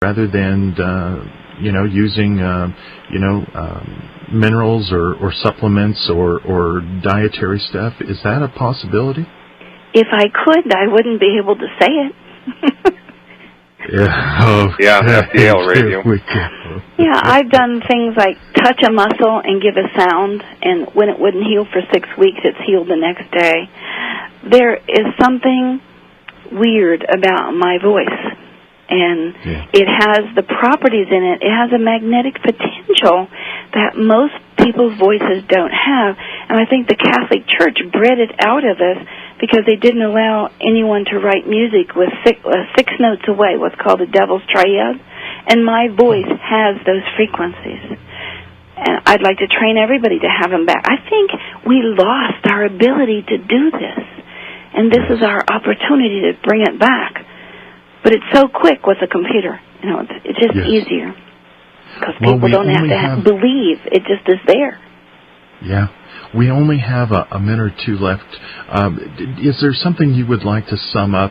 rather than using minerals or supplements or dietary stuff. Is that a possibility? If I could, I wouldn't be able to say it. FDL radio. Yeah, I've done things like touch a muscle and give a sound, and when it wouldn't heal for 6 weeks, it's healed the next day. There is something weird about my voice, and it has the properties in it. It has a magnetic potential that most people's voices don't have, and I think the Catholic Church bred it out of us because they didn't allow anyone to write music with six notes away, what's called a devil's triad, and my voice has those frequencies. And I'd like to train everybody to have them back. I think we lost our ability to do this, and this is our opportunity to bring it back. But it's so quick with a computer. It's just easier because people don't have to believe. It just is there. Yeah. We only have a minute or two left. Is there something you would like to sum up?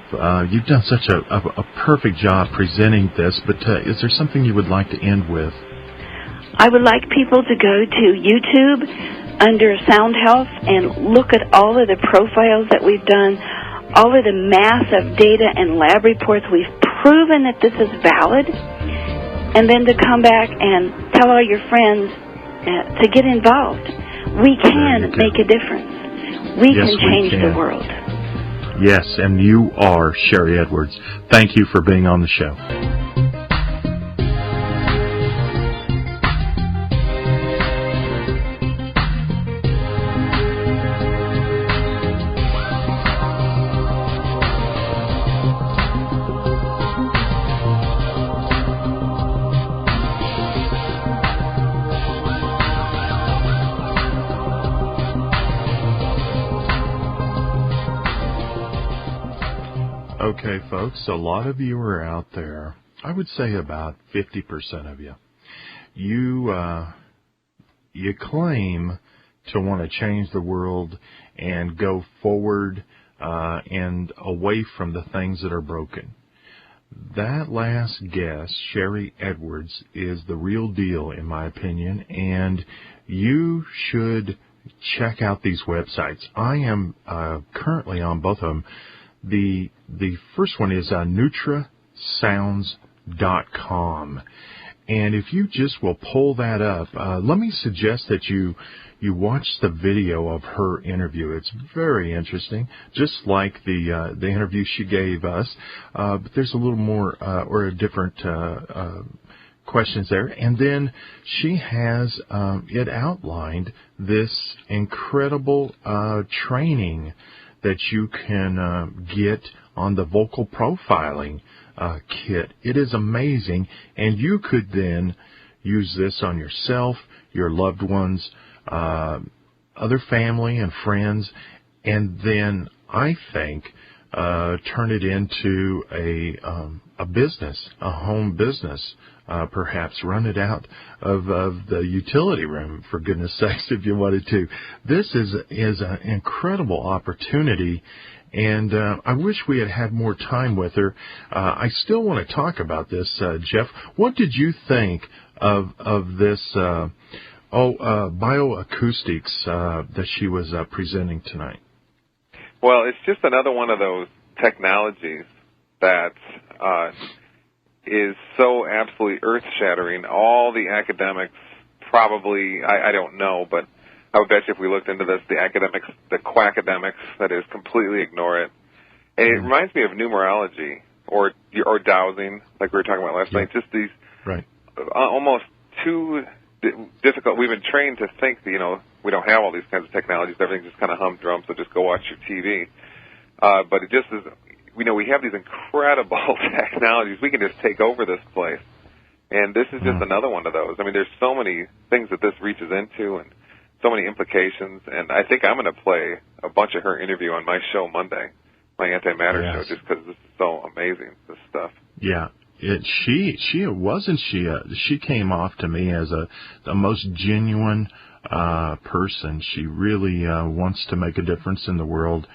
You've done such a perfect job presenting this, but is there something you would like to end with? I would like people to go to YouTube under Sound Health and look at all of the profiles that we've done, all of the massive data and lab reports. We've proven that this is valid, and then to come back and tell all your friends to get involved. We can make a difference. We can change the world. Yes, and you are Sherry Edwards. Thank you for being on the show. Okay, folks, a lot of you are out there. I would say about 50% of you. You claim to want to change the world and go forward and away from the things that are broken. That last guest, Sherry Edwards, is the real deal, in my opinion, and you should check out these websites. I am currently on both of them. The first one is nutrasounds.com. And if you just will pull that up, let me suggest that you watch the video of her interview. It's very interesting, just like the interview she gave us. But there's a little more or a different questions there. And then she has it outlined this incredible training that you can get on the vocal profiling kit. It is amazing, and you could then use this on yourself, your loved ones, other family and friends, and then I think turn it into a business, a home business. Perhaps run it out of the utility room, for goodness sakes, if you wanted to. This is an incredible opportunity, and I wish we had had more time with her. I still want to talk about this, Jeff. What did you think of this BioAcoustics that she was presenting tonight? Well, it's just another one of those technologies that is so absolutely earth-shattering. All the academics probably, I don't know, but I would bet you if we looked into this, the academics, the quackademics, that is, completely ignore it. And it reminds me of numerology or dowsing, like we were talking about last night. Just these almost too difficult. We've been trained to think that, we don't have all these kinds of technologies. Everything's just kind of humdrum, so just go watch your TV. But it just is... We have these incredible technologies. We can just take over this place. And this is just another one of those. I mean, there's so many things that this reaches into and so many implications. And I think I'm going to play a bunch of her interview on my show Monday, my Antimatter show, just because this is so amazing, this stuff. Yeah. She came off to me as the most genuine person. She really wants to make a difference in the world.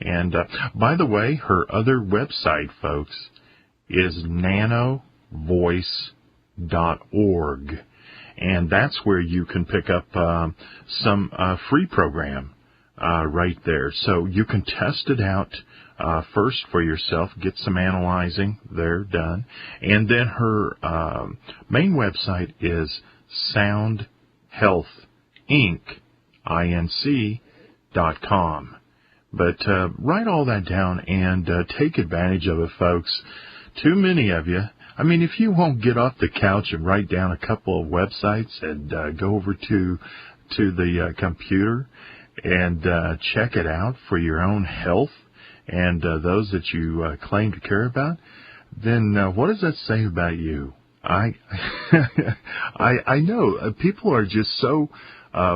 And by the way, her other website, folks, is nano-life.com. healthvoice.org. And that's where you can pick up some free program right there. So you can test it out first for yourself, get some analyzing there done. And then her main website is soundhealthinc.com. But write all that down and take advantage of it, folks. Too many of you. I mean, if you won't get off the couch and write down a couple of websites and go over to the computer and check it out for your own health and those that you claim to care about, then what does that say about you? I know people are just so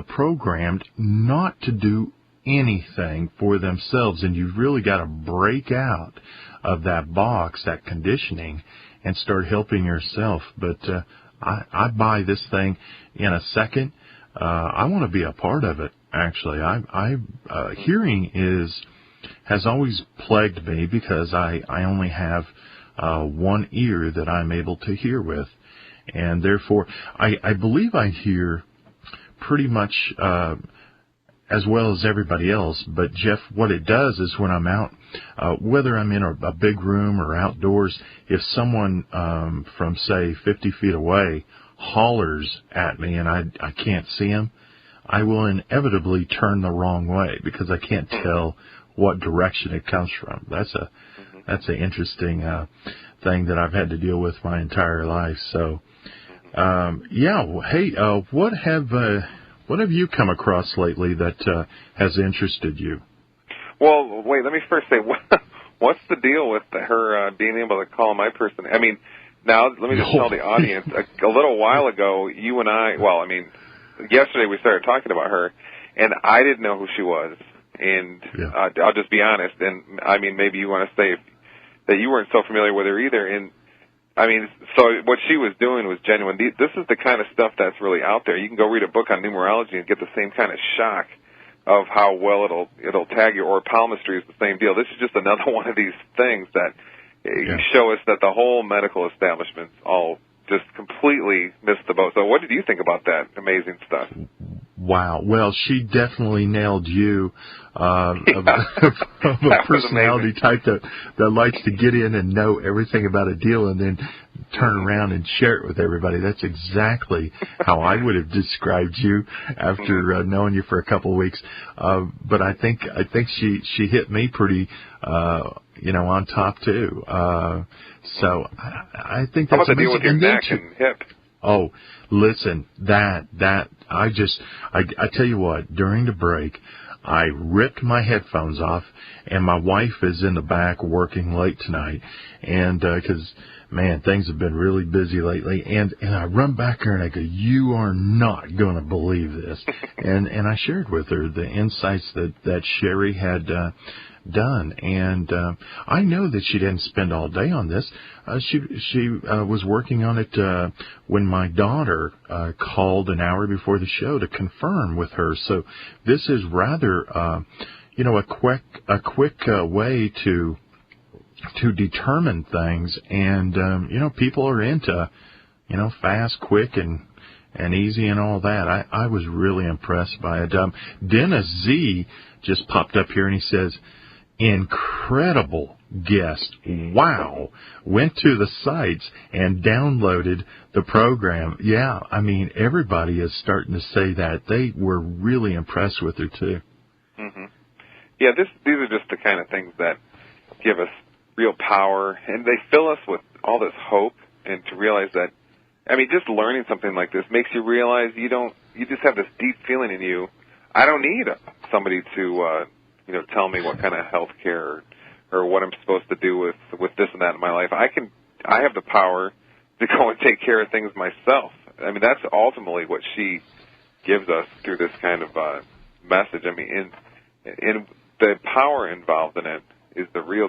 programmed not to do anything for themselves, and you've really got to break out of that box, that conditioning, and start helping yourself. But I buy this thing in a second. I want to be a part of it, actually. Hearing has always plagued me because I only have one ear that I'm able to hear with. And therefore, I believe I hear pretty much as well as everybody else. But, Jeff, what it does is when I'm out, whether I'm in a big room or outdoors, if someone from, say, 50 feet away hollers at me and I can't see them, I will inevitably turn the wrong way because I can't tell what direction it comes from. That's an interesting thing that I've had to deal with my entire life. So, hey, what have you come across lately that has interested you? Well, wait, let me first say, what's the deal with her being able to call my person? I mean, now let me just tell the audience, a little while ago, you and I, yesterday we started talking about her, and I didn't know who she was. And I'll just be honest, and I mean, maybe you want to say that you weren't so familiar with her either. And I mean, so what she was doing was genuine. This is the kind of stuff that's really out there. You can go read a book on numerology and get the same kind of shock of how well it'll tag you. Or palmistry is the same deal. This is just another one of these things that show us that the whole medical establishment's all just completely missed the boat. So what did you think about that amazing stuff? Wow. Well, she definitely nailed you of a personality type that likes to get in and know everything about a deal and then turn around and share it with everybody. That's exactly how I would have described you after knowing you for a couple of weeks. But I think she hit me pretty on top too. So I think that's how about the deal with your neck and hip? Oh, listen, I tell you what, during the break, I ripped my headphones off, and my wife is in the back working late tonight, and, cause, man, things have been really busy lately, and I run back there and I go, you are not gonna believe this. and I shared with her the insights that Sherry had, done, and I know that she didn't spend all day on this. She was working on it when my daughter called an hour before the show to confirm with her. So this is rather, a quick way to determine things, and people are into, fast, quick, and easy and all that. I was really impressed by it. Dennis Z just popped up here and he says, incredible guest. Wow. Went to the sites and downloaded the program. Yeah, I mean, everybody is starting to say that. They were really impressed with her, too. Mm-hmm. Yeah, these are just the kind of things that give us real power, and they fill us with all this hope, and to realize that, I mean, just learning something like this makes you realize you just have this deep feeling in you. I don't need somebody to, tell me what kind of health care or what I'm supposed to do with this and that in my life. I have the power to go and take care of things myself. I mean, that's ultimately what she gives us through this kind of message. I mean, and the power involved in it is the real